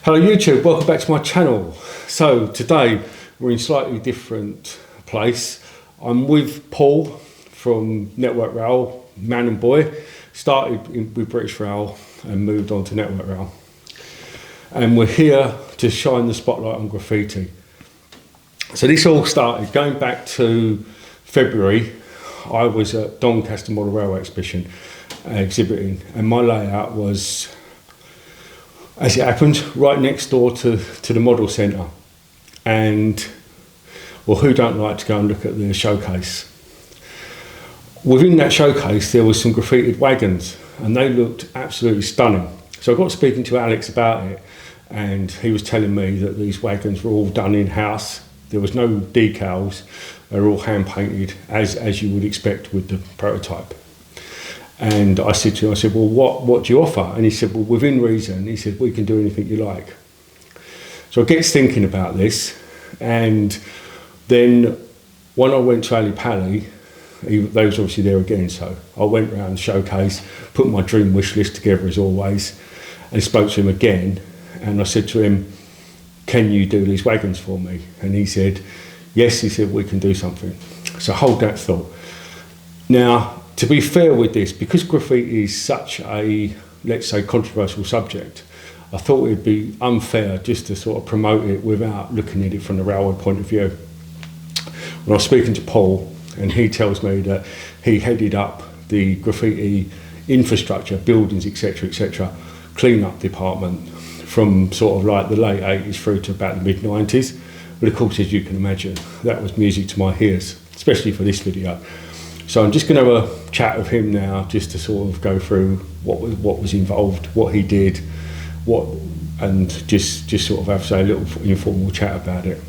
Hello YouTube, welcome back to my channel. So today we're in a slightly different place. I'm with Paul from Network Rail, man and boy. Started with British Rail and moved on to Network Rail. And we're here to shine the spotlight on graffiti. So this all started going back to February. I was at Doncaster Model Railway exhibition exhibiting, and my layout was, as it happened, right next door to the model centre. And, well, who don't like to go and look at the showcase? Within that showcase, there was some graffitied wagons, and they looked absolutely stunning. So I got speaking to Alex about it, and he was telling me that these wagons were all done in-house. There was no decals, they were all hand-painted, as you would expect with the prototype. And I said to him, well, what do you offer? And he said, well, within reason, he said, we can do anything you like. So I get thinking about this, and then when I went to Ali Pally, they was obviously there again, so I went round the showcase, put my dream wish list together as always, and spoke to him again, and I said to him, can you do these wagons for me? And he said, yes, he said, we can do something. So hold that thought. Now, to be fair with this, because graffiti is such a, let's say, controversial subject, I thought it'd be unfair just to sort of promote it without looking at it from the railway point of view. When I was speaking to Paul, and he tells me that he headed up the graffiti infrastructure, buildings, etc., clean-up department from sort of like the late 80s through to about the mid-90s. But of course, as you can imagine, that was music to my ears, especially for this video. So I'm just going to have a chat with him now, just to sort of go through what was involved, what he did, and just sort of have, say, a little informal chat about it.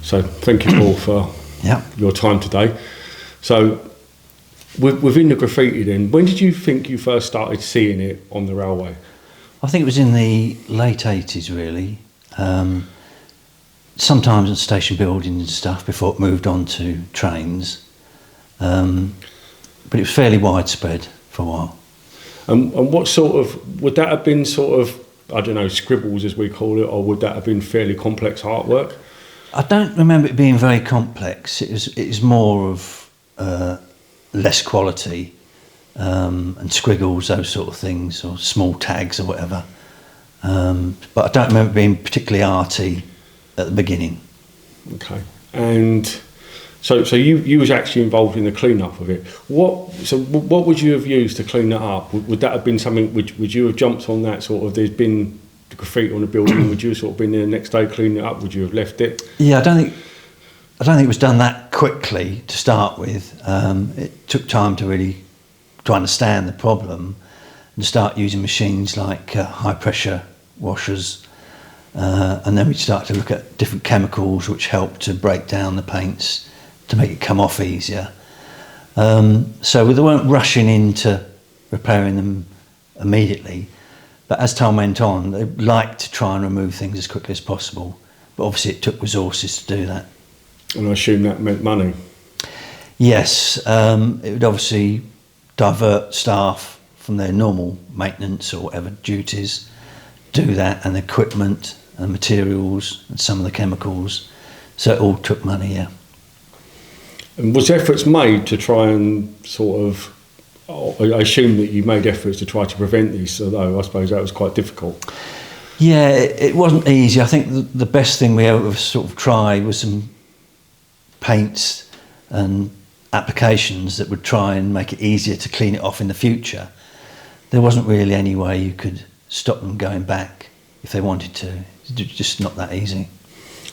So thank you, Paul, for your time today. So within the graffiti then, when did you think you first started seeing it on the railway? I think it was in the late 80s, really. Sometimes in station buildings and stuff before it moved on to trains. But it was fairly widespread for a while. And what sort of, would that have been sort of, I don't know, scribbles as we call it, or would that have been fairly complex artwork? I don't remember it being very complex. It was more of less quality and squiggles, those sort of things, or small tags or whatever. But I don't remember it being particularly arty at the beginning. Okay. And so you was actually involved in the clean-up of it. What would you have used to clean that up? Would that have been something, would you have jumped on that sort of, there's been the graffiti on the building, would you have sort of been there the next day cleaning it up? Would you have left it? Yeah, I don't think it was done that quickly to start with. It took time to really to understand the problem and start using machines like high pressure washers. And then we started to look at different chemicals which help to break down the paints to make it come off easier. So we weren't rushing into repairing them immediately, but as time went on, they liked to try and remove things as quickly as possible. But obviously it took resources to do that. And I assume that meant money? Yes, it would obviously divert staff from their normal maintenance or whatever duties, do that, and equipment and materials and some of the chemicals. So it all took money, yeah. And was efforts made to try and sort of, I assume that you made efforts to try to prevent this, although I suppose that was quite difficult. Yeah, it wasn't easy. I think the best thing we ever sort of tried was some paints and applications that would try and make it easier to clean it off in the future. There wasn't really any way you could stop them going back if they wanted to. It's just not that easy.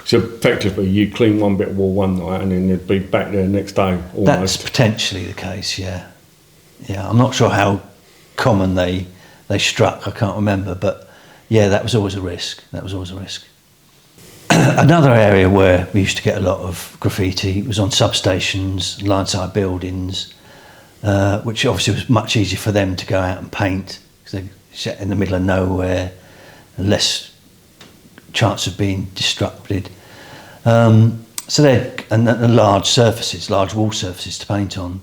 So effectively, you clean one bit of wall one night and then you'd be back there the next day, almost. That's potentially the case, yeah. Yeah, I'm not sure how common they struck, I can't remember, but yeah, that was always a risk. Another area where we used to get a lot of graffiti was on substations, line-side buildings, which obviously was much easier for them to go out and paint because they sat in the middle of nowhere, less chance of being disrupted. So they and large surfaces, large wall surfaces to paint on.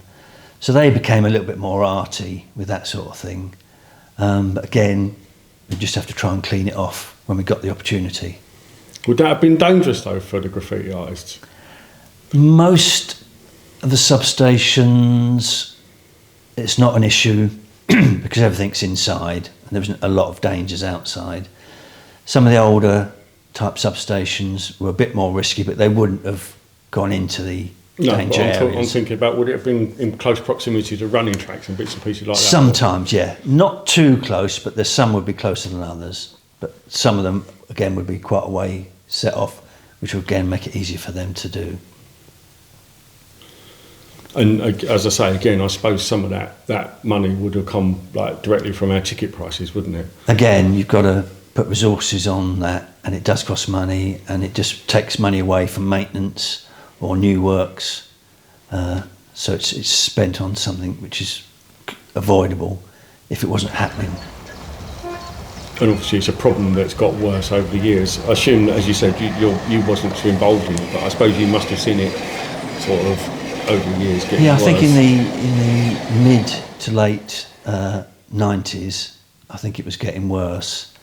So they became a little bit more arty with that sort of thing. But again, We just have to try and clean it off when we got the opportunity. Would that have been dangerous though for the graffiti artists? Most of the substations, it's not an issue because everything's inside and there wasn't a lot of dangers outside. Some of the older type substations were a bit more risky, but they wouldn't have gone into the danger areas. I'm thinking about, would it have been in close proximity to running tracks and bits and pieces like that? Sometimes, yeah. Not too close, but there's some would be closer than others. But some of them, again, would be quite a way set off, which would, again, make it easier for them to do. And as I say, again, I suppose some of that money would have come like directly from our ticket prices, wouldn't it? Again, you've got to put resources on that, and it does cost money, and it just takes money away from maintenance or new works. So it's spent on something which is avoidable if it wasn't happening. And obviously it's a problem that's got worse over the years. I assume that, as you said, you wasn't too involved in it, but I suppose you must have seen it sort of over the years getting worse. I think in the mid to late 90s, I think it was getting worse.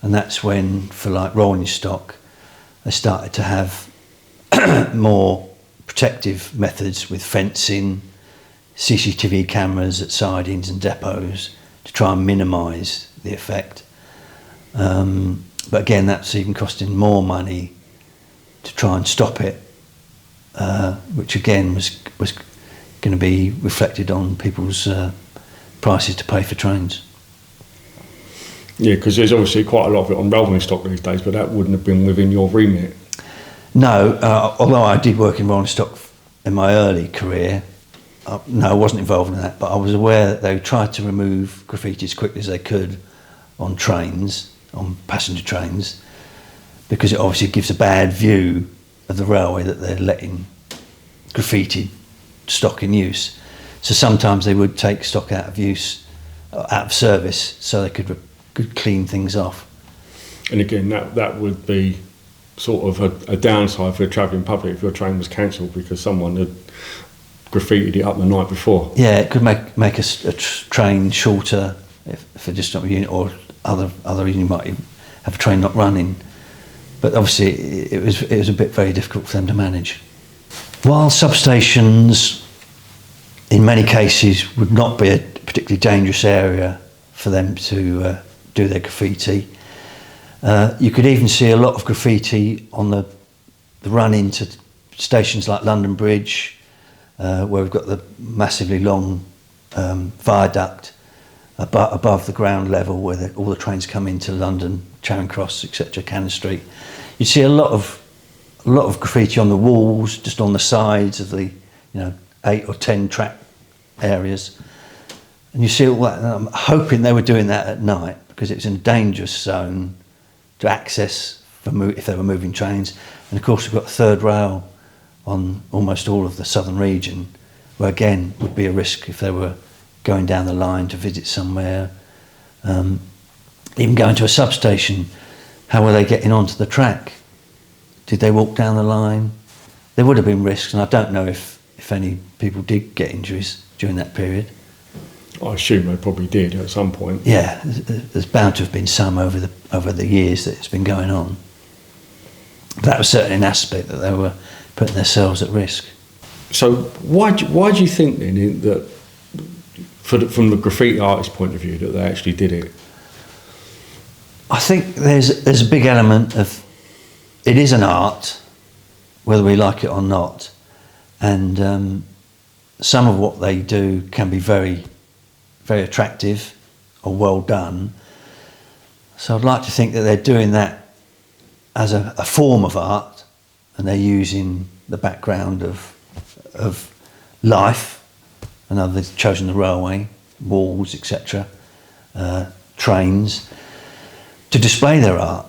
And that's when, for like rolling stock, they started to have more protective methods with fencing, CCTV cameras at sidings and depots to try and minimise the effect. But again, that's even costing more money to try and stop it, which again was going to be reflected on people's prices to pay for trains. Yeah, because there's obviously quite a lot of it on rolling stock these days, but that wouldn't have been within your remit. No, although I did work in rolling stock in my early career, no, I wasn't involved in that, but I was aware that they tried to remove graffiti as quickly as they could on trains, on passenger trains, because it obviously gives a bad view of the railway that they're letting graffiti stock in use. So sometimes they would take stock out of use, out of service, so they could clean things off. And again, that would be sort of a downside for the travelling public if your train was cancelled because someone had graffitied it up the night before. Yeah, it could make a train shorter if it just not a unit, or other reason you might have a train not running. But obviously it was a bit very difficult for them to manage. While substations in many cases would not be a particularly dangerous area for them to do their graffiti, you could even see a lot of graffiti on the run into stations like London Bridge, where we've got the massively long viaduct above the ground level where all the trains come into London, Charing Cross, etc., Cannon Street. You see a lot of graffiti on the walls, just on the sides of the 8 or 10 track areas, and you see all that. And I'm hoping they were doing that at night because it's in a dangerous zone to access if they were moving trains. And of course we've got third rail on almost all of the southern region, where again would be a risk if they were going down the line to visit somewhere. Even going to a substation, how were they getting onto the track? Did they walk down the line? There would have been risks, and I don't know if any people did get injuries during that period. I assume they probably did at some point. Yeah, there's bound to have been some over the years that it's been going on. That was certainly an aspect that they were putting themselves at risk. So why do you think then that, from the graffiti artist point of view, that they actually did it? I think there's a big element of, it is an art, whether we like it or not, and some of what they do can be very, very attractive or well done. So I'd like to think that they're doing that as a form of art, and they're using the background of life, and they've chosen the railway, walls, etc., trains, to display their art.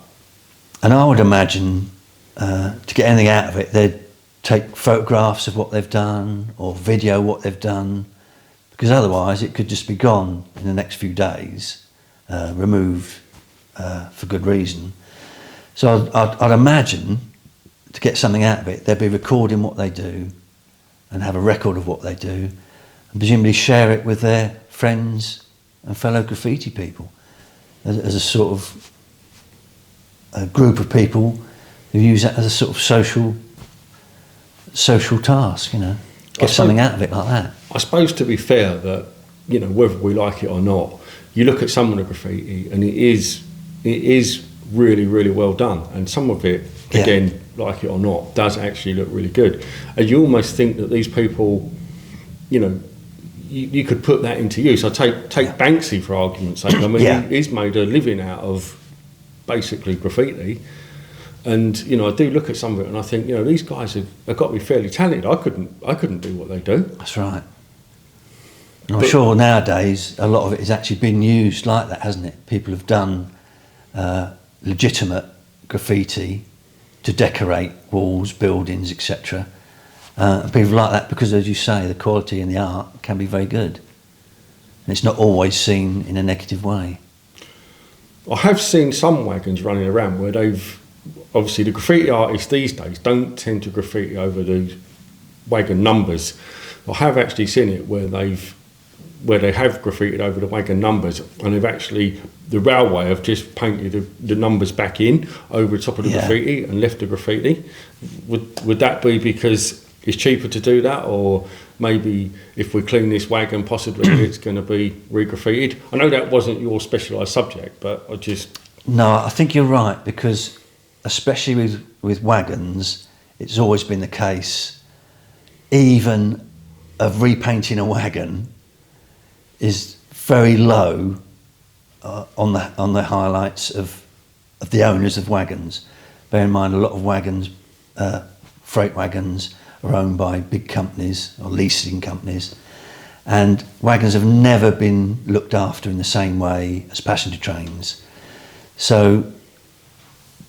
And I would imagine to get anything out of it, they'd take photographs of what they've done or video what they've done, because otherwise it could just be gone in the next few days, removed for good reason. So I'd imagine to get something out of it, they'd be recording what they do and have a record of what they do, and presumably share it with their friends and fellow graffiti people. as a sort of a group of people who use that as a sort of social task, you know, get something out of it like that. I suppose, to be fair, that, you know, whether we like it or not, you look at some of the graffiti and it is really, really well done, and some of it, again, like it or not, does actually look really good. And you almost think that these people, you know, you could put that into use. I take Banksy for argument's sake. I mean, he's made a living out of basically graffiti, and, you know, I do look at some of it and I think, you know, these guys have got to be fairly talented. I couldn't do what they do. That's right. And I'm sure nowadays a lot of it has actually been used like that, hasn't it? People have done legitimate graffiti to decorate walls, buildings, etc. People like that because, as you say, the quality in the art can be very good. And it's not always seen in a negative way. I have seen some wagons running around where they've, obviously the graffiti artists these days don't tend to graffiti over the wagon numbers. I have actually seen it where they have graffitied over the wagon numbers, and they've actually, the railway have just painted the numbers back in over the top of the graffiti and left the graffiti. Would that be because it's cheaper to do that, or maybe if we clean this wagon, possibly it's going to be re-graffitied? I know that wasn't your specialised subject, but I just... No, I think you're right, because especially with wagons, it's always been the case, even of repainting a wagon is very low on the highlights of the owners of wagons. Bear in mind, a lot of wagons, freight wagons, are owned by big companies or leasing companies, and wagons have never been looked after in the same way as passenger trains. So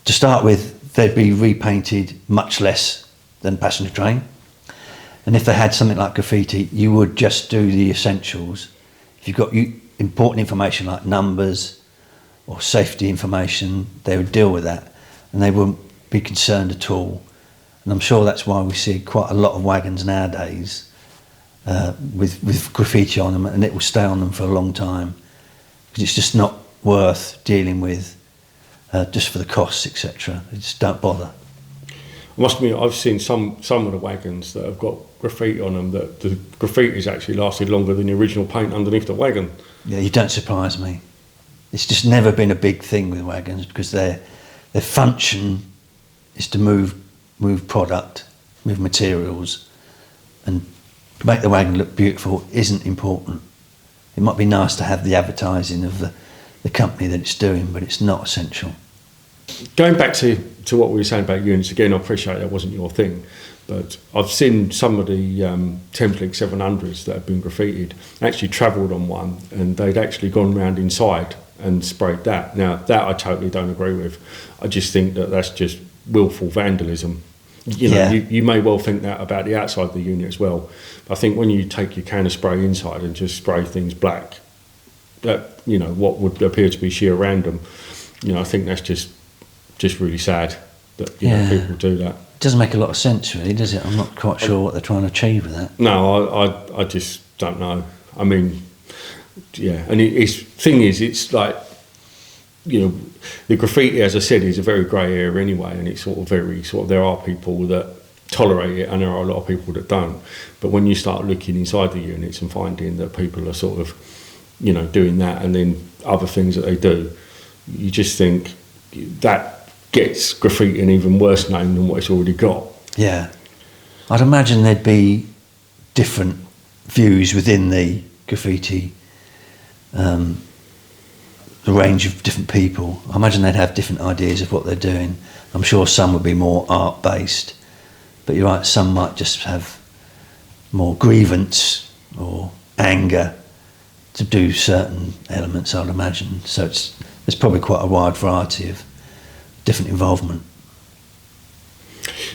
to start with, they'd be repainted much less than passenger train, and if they had something like graffiti, you would just do the essentials. If you've got important information like numbers or safety information, they would deal with that, and they wouldn't be concerned at all. And I'm sure that's why we see quite a lot of wagons nowadays with graffiti on them, and it will stay on them for a long time, because it's just not worth dealing with just for the costs, etc. They just don't bother. I must admit, I've seen some of the wagons that have got graffiti on them that the graffiti's actually lasted longer than the original paint underneath the wagon. Yeah, you don't surprise me. It's just never been a big thing with wagons, because their function is to move product, move materials, and to make the wagon look beautiful isn't important. It might be nice to have the advertising of the company that it's doing, but it's not essential. Going back to what we were saying about units, again, I appreciate that wasn't your thing, but I've seen some of the Thames Link 700s that have been graffitied. I actually travelled on one, and they'd actually gone round inside and sprayed that. Now, that I totally don't agree with. I just think that that's just willful vandalism. You know, you may well think that about the outside of the unit as well. But I think when you take your can of spray inside and just spray things black, that, you know, what would appear to be sheer random, you know, I think that's just really sad that, you know, people do that. It doesn't make a lot of sense, really, does it? I'm not quite sure what they're trying to achieve with that. No, I just don't know. I mean, yeah, and it's like, you know, the graffiti, as I said, is a very grey area anyway, and it's there are people that tolerate it and there are a lot of people that don't. But when you start looking inside the units and finding that people are sort of, you know, doing that and then other things that they do, you just think that gets graffiti an even worse name than what it's already got. Yeah. I'd imagine there'd be different views within the graffiti, the range of different people. I imagine they'd have different ideas of what they're doing. I'm sure some would be more art-based, but you're right, some might just have more grievance or anger to do certain elements, I'd imagine. So there's probably quite a wide variety of different involvement.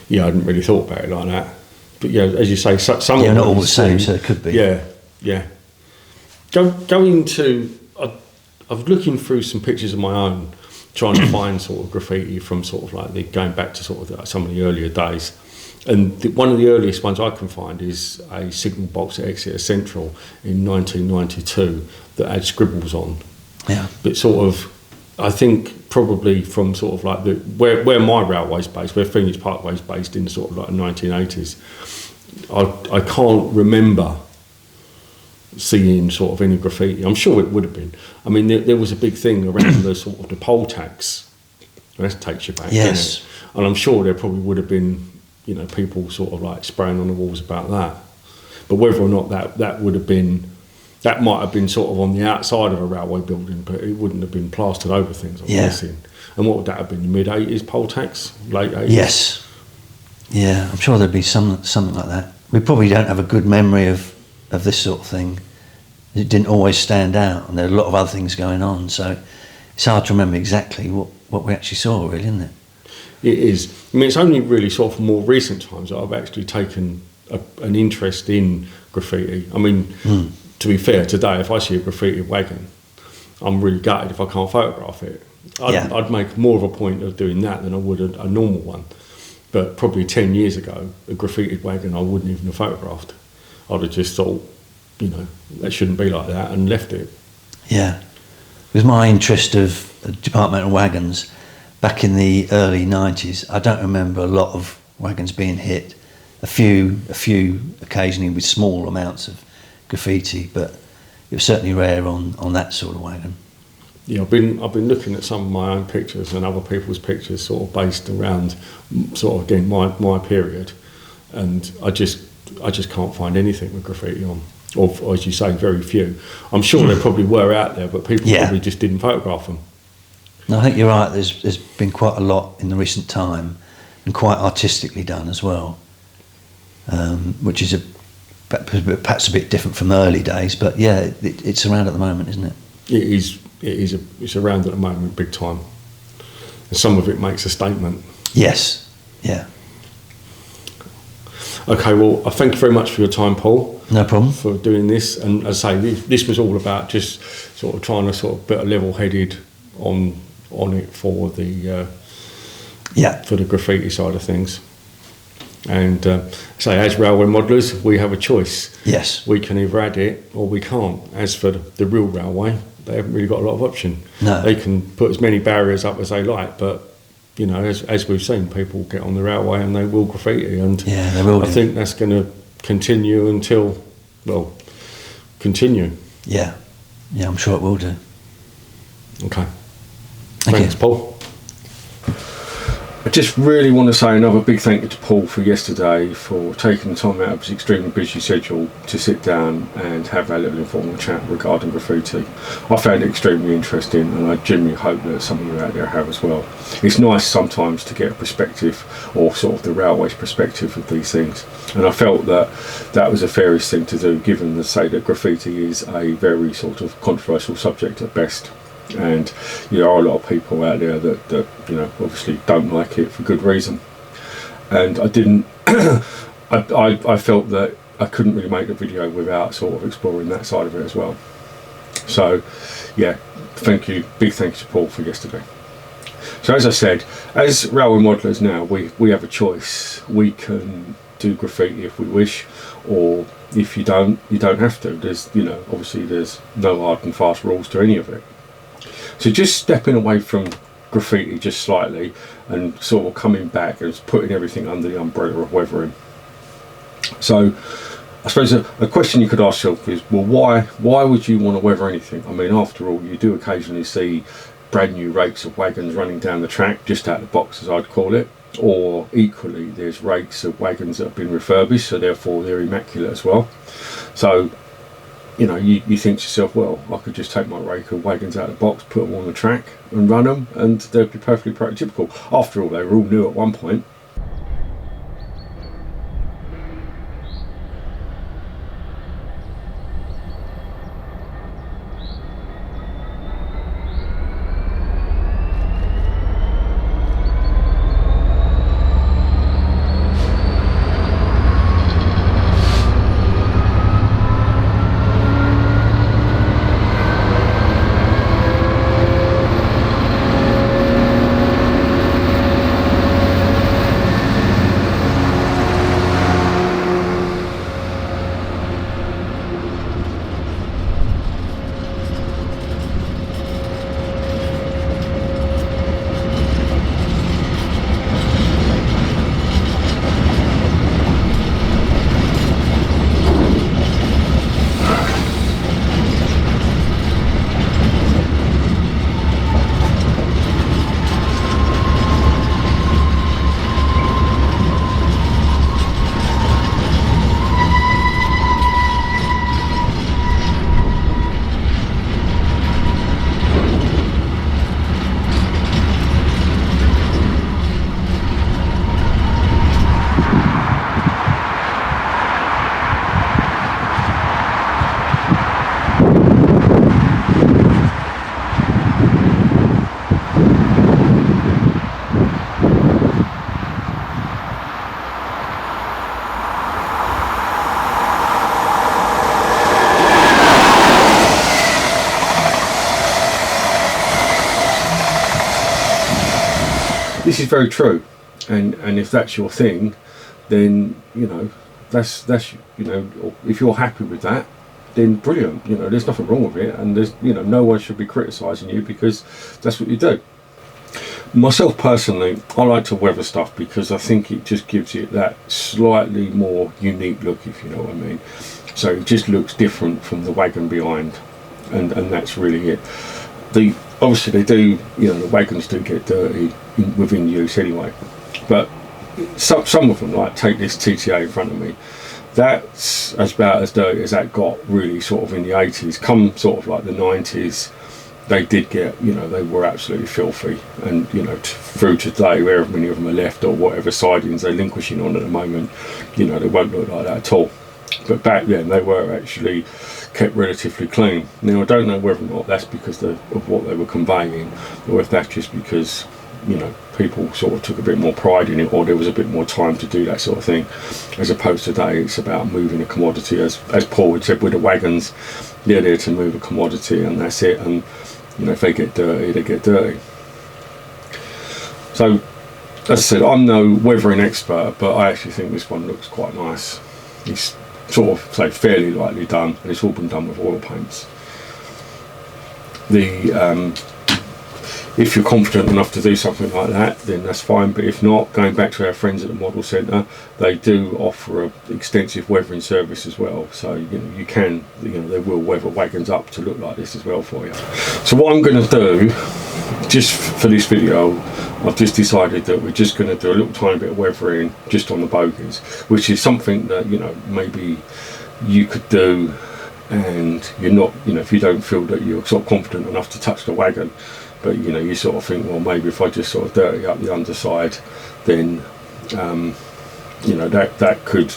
Yeah, I hadn't really thought about it like that. But yeah, as you say, some not all the same, so it could be. Yeah. Going to... I was looking through some pictures of my own, trying to find sort of graffiti from sort of like going back to sort of some of the earlier days. And one of the earliest ones I can find is a signal box at Exeter Central in 1992 that had scribbles on. Yeah. But sort of I think probably from sort of like where my railway's based, where Phoenix Parkway's based in sort of like the 1980s, I can't remember seeing sort of any graffiti. I'm sure it would have been. I mean, there was a big thing around the sort of the poll tax. That takes you back, Yes. doesn't it? And I'm sure there probably would have been, you know, people sort of like spraying on the walls about that. But whether or not that would have been, that might have been sort of on the outside of a railway building, but it wouldn't have been plastered over things, I'm guessing. And what would that have been, the mid-80s poll tax? Late 80s? Yes. Yeah, I'm sure there'd be something like that. We probably don't have a good memory of this sort of thing. It didn't always stand out, and there are a lot of other things going on, so it's hard to remember exactly what we actually saw, really, isn't it? It is. I mean, it's only really sort of more recent times that I've actually taken an interest in graffiti. I mean, to be fair, today, if I see a graffiti wagon, I'm really gutted if I can't photograph it. I'd make more of a point of doing that than I would a normal one. But probably 10 years ago, a graffitied wagon I wouldn't even have photographed. I'd have just thought, you know, that shouldn't be like that, and left it. Yeah. With my interest of departmental wagons, back in the early 90s, I don't remember a lot of wagons being hit. A few occasionally with small amounts of graffiti, but it was certainly rare on that sort of wagon. Yeah, I've been looking at some of my own pictures and other people's pictures, sort of based around sort of again my period, and I just can't find anything with graffiti on, or as you say, very few. I'm sure there probably were out there, but people probably just didn't photograph them. No, I think you're right. There's been quite a lot in the recent time, and quite artistically done as well, which is perhaps a bit different from early days. But yeah, it's around at the moment, isn't it? It is. It's around at the moment, big time. And some of it makes a statement. Yes. Yeah. Okay, well, I thank you very much for your time, Paul. No problem. For doing this. And as I say, this was all about just sort of trying to sort of put a level-headed on it for the for the graffiti side of things. And say, as railway modellers, we have a choice. Yes. We can either add it or we can't. As for the real railway, they haven't really got a lot of option. No. They can put as many barriers up as they like, but you know, as we've seen, people get on the railway and they will graffiti, and they will. I think that's going to continue until, continue. Yeah, I'm sure it will do. Okay. Thanks, Paul. I just really want to say another big thank you to Paul for yesterday, for taking the time out of his extremely busy schedule to sit down and have that little informal chat regarding graffiti. I found it extremely interesting, and I genuinely hope that some of you out there have as well. It's nice sometimes to get a perspective, or sort of the railway's perspective of these things, and I felt that was the fairest thing to do, given the say that graffiti is a very sort of controversial subject at best. And there are a lot of people out there that you know, obviously don't like it for good reason, and I didn't I felt that I couldn't really make the video without sort of exploring that side of it as well. So yeah, big thank you to Paul for yesterday. So as I said, as railway modellers now, we have a choice. We can do graffiti if we wish, or if you don't have to. There's, you know, obviously there's no hard and fast rules to any of it. So just stepping away from graffiti just slightly and sort of coming back and putting everything under the umbrella of weathering. So I suppose a question you could ask yourself is, well, why would you want to weather anything? I mean, after all, you do occasionally see brand new rakes of wagons running down the track, just out of the box as I'd call it, or equally there's rakes of wagons that have been refurbished, so therefore they're immaculate as well. So you know, you think to yourself, well, I could just take my rake of wagons out of the box, put them on the track and run them, and they'd be perfectly prototypical. After all, they were all new at one point. this is very true, and if that's your thing, then that's if you're happy with that, then brilliant. There's nothing wrong with it, and there's no one should be criticising you because that's what you do. Myself personally, I like to weather stuff because I think it just gives it that slightly more unique look, if you know what I mean. So it just looks different from the wagon behind, and that's really it. Obviously they do, the wagons do get dirty within use anyway, but some of them, like take this TTA in front of me, that's about as dirty as that got really sort of in the 80s. Come sort of like the 90s, they did get, they were absolutely filthy, and through today, wherever many of them are left or whatever sidings they're relinquishing on at the moment, they won't look like that at all. But back then they were actually kept relatively clean. Now I don't know whether or not that's because of what they were conveying, or if that's just because people sort of took a bit more pride in it, or there was a bit more time to do that sort of thing, as opposed to today it's about moving a commodity. As Paul had said with the wagons, they're there to move a commodity and that's it, and if they get dirty, they get dirty. So as I said, I'm no weathering expert, but I actually think this one looks quite nice. It's sort of fairly lightly done, and it's all been done with oil paints. If you're confident enough to do something like that, then that's fine, but if not, going back to our friends at the Model Centre, they do offer an extensive weathering service as well, so you can, they will weather wagons up to look like this as well for you. So what I'm going to do, just for this video, I've just decided that we're just going to do a little tiny bit of weathering just on the bogies, which is something that maybe you could do, and you're not, if you don't feel that you're sort of confident enough to touch the wagon, but you sort of think, well, maybe if I just sort of dirty up the underside, then that could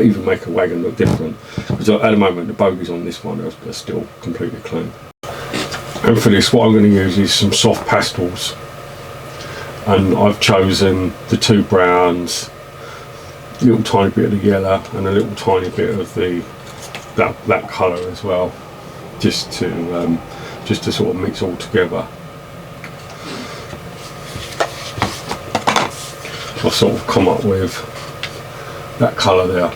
even make a wagon look different, because at the moment the bogies on this one are still completely clean. And for this, what I'm going to use is some soft pastels, and I've chosen the 2 browns, a little tiny bit of the yellow, and a little tiny bit of that colour as well, just to sort of mix all together. I've sort of come up with that colour there.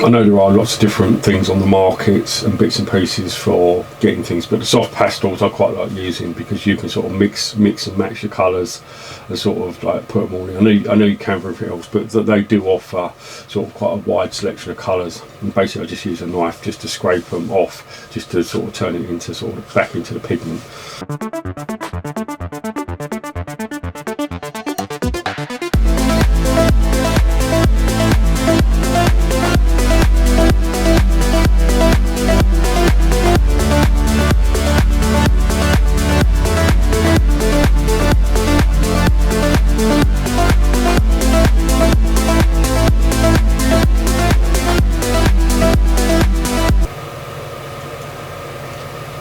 I know there are lots of different things on the markets and bits and pieces for getting things, but the soft pastels I quite like using, because you can sort of mix and match your colours and sort of put them all in. I know you can for everything else, but they do offer sort of quite a wide selection of colours, and basically I just use a knife just to scrape them off, just to sort of turn it into sort of back into the pigment.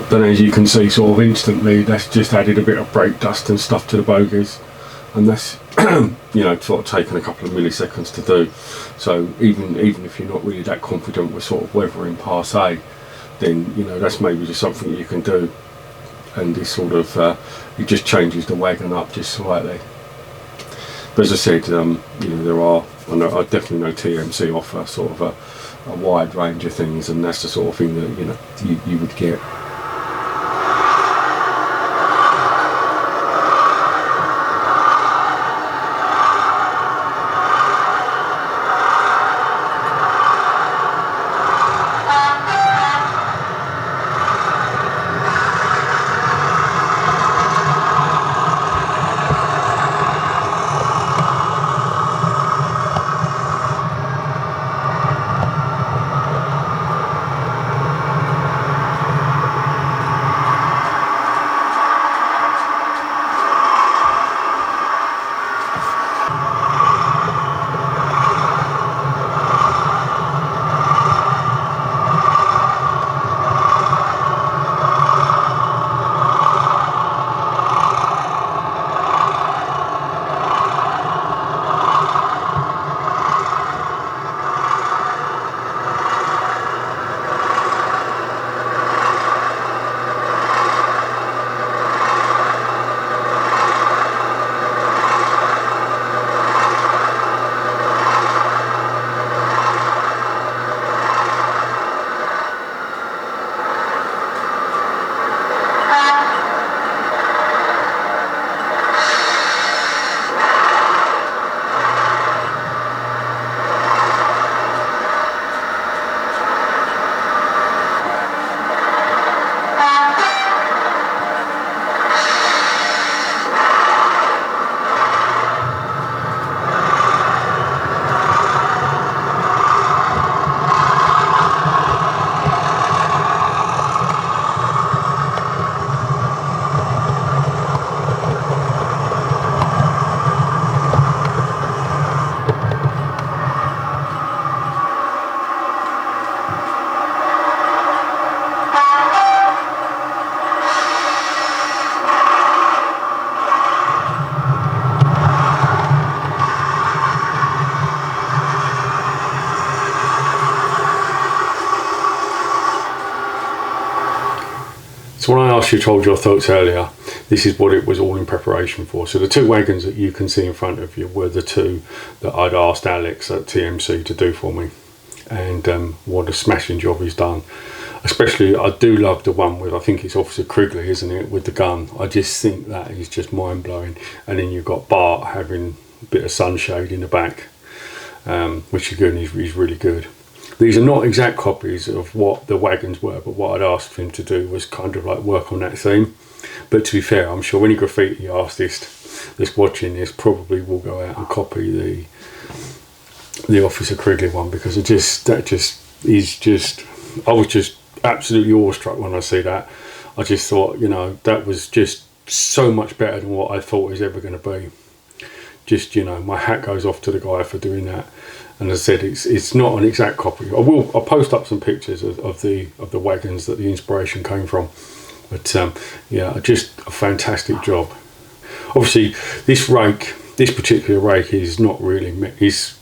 Then as you can see, sort of instantly, that's just added a bit of brake dust and stuff to the bogies, and that's sort of taken a couple of milliseconds to do. So even if you're not really that confident with sort of weathering per se, then that's maybe just something you can do, and this sort of it just changes the wagon up just slightly. But as I said, I definitely know TMC offer sort of a wide range of things, and that's the sort of thing that you would get. you told your thoughts earlier, this is what it was all in preparation for. So the 2 wagons that you can see in front of you were the 2 that I'd asked Alex at TMC to do for me, and what a smashing job he's done. Especially, I do love the one with, I think it's Officer Krigley, isn't it, with the gun. I just think that is just mind-blowing. And then you've got Bart having a bit of sunshade in the back, which again is really good. These are not exact copies of what the wagons were, but what I'd asked him to do was kind of like work on that theme. But to be fair, I'm sure any graffiti artist that's watching this probably will go out and copy the Officer Krigley one, because I was just absolutely awestruck when I see that. I just thought, that was just so much better than what I thought it was ever going to be. Just, my hat goes off to the guy for doing that. And as I said, it's not an exact copy. I'll post up some pictures of the wagons that the inspiration came from. But just a fantastic job. Obviously, this particular rake is not really, this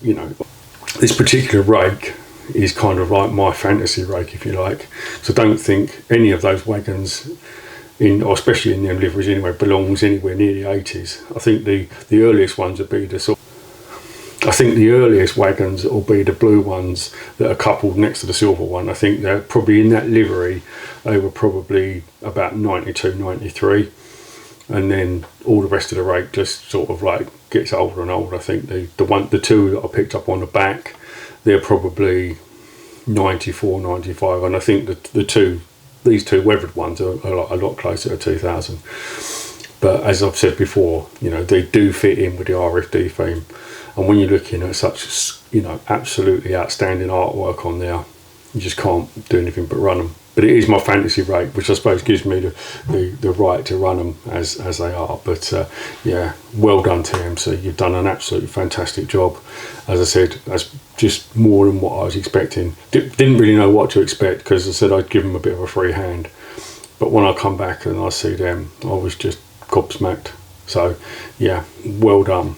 particular rake is kind of like my fantasy rake, if you like. So don't think any of those wagons, or especially in them liveries anyway, belongs anywhere near the 80s. I think the earliest ones would be the earliest wagons will be the blue ones that are coupled next to the silver one. I think they're probably in that livery, they were probably about 92, 93. And then all the rest of the rake just sort of like gets older and older. I think the 2 that I picked up on the back, they're probably 94, 95, and I think these 2 weathered ones are a lot closer to 2000. But as I've said before, they do fit in with the RFD theme. And when you're looking at such, absolutely outstanding artwork on there, you just can't do anything but run them. But it is my fantasy rake, which I suppose gives me the right to run them as they are. But well done TMC. You've done an absolutely fantastic job. As I said, that's just more than what I was expecting. Didn't really know what to expect, because I said I'd give them a bit of a free hand. But when I come back and I see them, I was just gobsmacked. So well done.